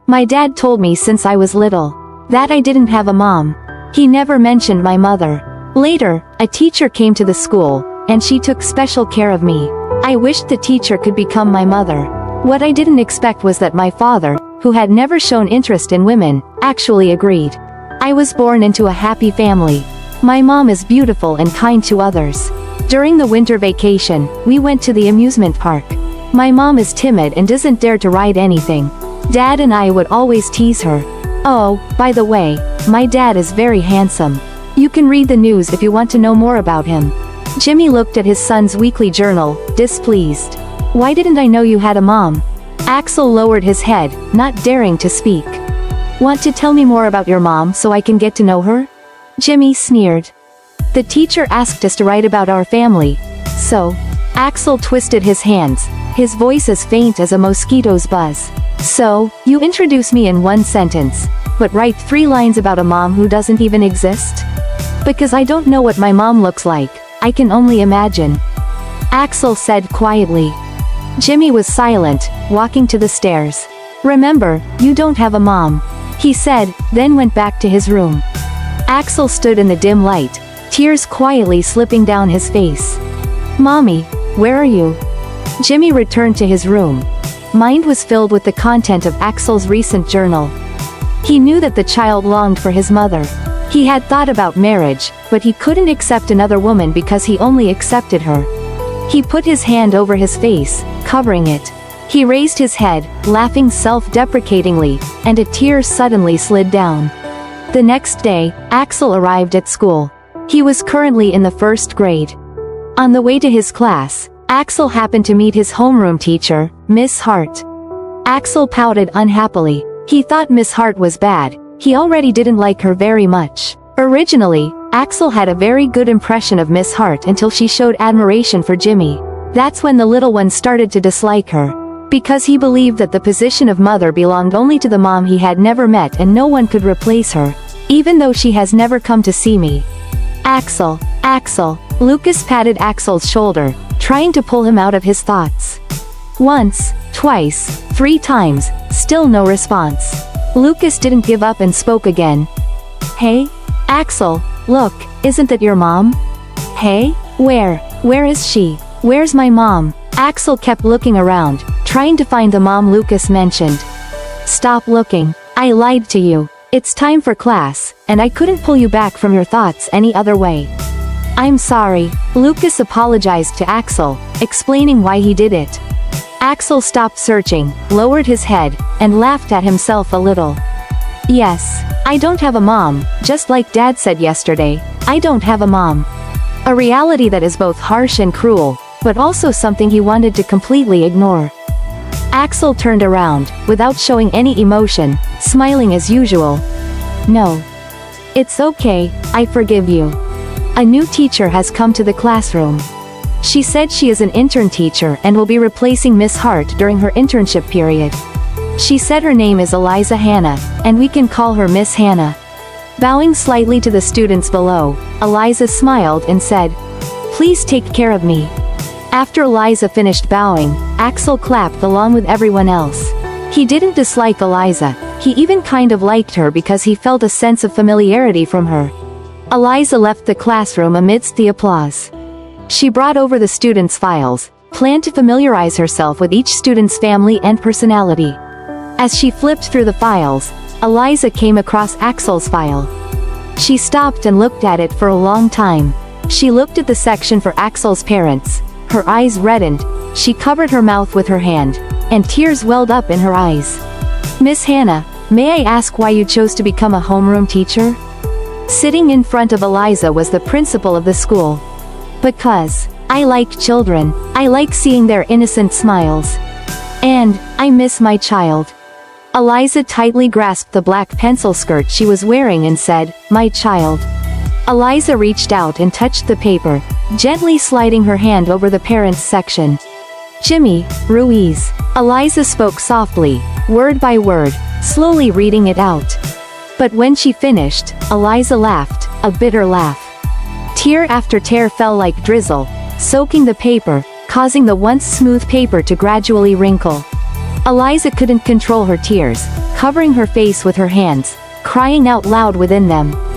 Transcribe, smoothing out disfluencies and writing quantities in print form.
My dad told me since I was little that I didn't have a mom. He never mentioned my mother. Later, a teacher came to the school, and she took special care of me. I wished the teacher could become my mother. What I didn't expect was that my father, who had never shown interest in women, actually agreed. I was born into a happy family. My mom is beautiful and kind to others. During the winter vacation, we went to the amusement park. My mom is timid and doesn't dare to ride anything. Dad and I would always tease her. Oh, by the way, my dad is very handsome. You can read the news if you want to know more about him. Jimmy looked at his son's weekly journal, displeased. Why didn't I know you had a mom? Axel lowered his head, not daring to speak. Want to tell me more about your mom so I can get to know her? Jimmy sneered. The teacher asked us to write about our family. So? Axel twisted his hands, his voice as faint as a mosquito's buzz. So, you introduce me in one sentence, but write 3 lines about a mom who doesn't even exist? Because I don't know what my mom looks like, I can only imagine. Axel said quietly. Jimmy was silent, walking to the stairs. Remember, you don't have a mom, he said, then went back to his room. Axel stood in the dim light, tears quietly slipping down his face. Mommy, where are you? Jimmy returned to his room. Mind was filled with the content of Axel's recent journal. He knew that the child longed for his mother. He had thought about marriage, but he couldn't accept another woman because he only accepted her. He put his hand over his face, covering it. He raised his head, laughing self-deprecatingly, and a tear suddenly slid down. The next day, Axel arrived at school. He was currently in the 1st grade. On the way to his class, Axel happened to meet his homeroom teacher, Miss Hart. Axel pouted unhappily. He thought Miss Hart was bad. He already didn't like her very much. Originally, Axel had a very good impression of Miss Hart until she showed admiration for Jimmy. That's when the little one started to dislike her. Because he believed that the position of mother belonged only to the mom he had never met and no one could replace her. Even though she has never come to see me. Axel, Axel, Lucas patted Axel's shoulder, trying to pull him out of his thoughts. Once, twice, 3 times, still no response. Lucas didn't give up and spoke again. Hey? Axel, look, isn't that your mom? Hey? Where is she? Where's my mom? Axel kept looking around, trying to find the mom Lucas mentioned. Stop looking. I lied to you. It's time for class, and I couldn't pull you back from your thoughts any other way. I'm sorry. Lucas apologized to Axel, explaining why he did it. Axel stopped searching, lowered his head, and laughed at himself a little. Yes, I don't have a mom, just like Dad said yesterday, I don't have a mom. A reality that is both harsh and cruel, but also something he wanted to completely ignore. Axel turned around, without showing any emotion, smiling as usual. No. It's okay, I forgive you. A new teacher has come to the classroom. She said she is an intern teacher and will be replacing Miss Hart during her internship period. She said her name is Eliza Hannah, and we can call her Miss Hannah. Bowing slightly to the students below, Eliza smiled and said, Please take care of me. After Eliza finished bowing, Axel clapped along with everyone else. He didn't dislike Eliza, he even kind of liked her because he felt a sense of familiarity from her. Eliza left the classroom amidst the applause. She brought over the students' files, planned to familiarize herself with each student's family and personality. As she flipped through the files, Eliza came across Axel's file. She stopped and looked at it for a long time. She looked at the section for Axel's parents. Her eyes reddened, she covered her mouth with her hand, and tears welled up in her eyes. Miss Hannah, may I ask why you chose to become a homeroom teacher? Sitting in front of Eliza was the principal of the school. Because I like children, I like seeing their innocent smiles. And I miss my child. Eliza tightly grasped the black pencil skirt she was wearing and said, My child. Eliza reached out and touched the paper, gently sliding her hand over the parents section. Jimmy, Ruiz. Eliza spoke softly, word by word, slowly reading it out. But when she finished, Eliza laughed, a bitter laugh. Tear after tear fell like drizzle, soaking the paper, causing the once smooth paper to gradually wrinkle. Eliza couldn't control her tears, covering her face with her hands, crying out loud within them.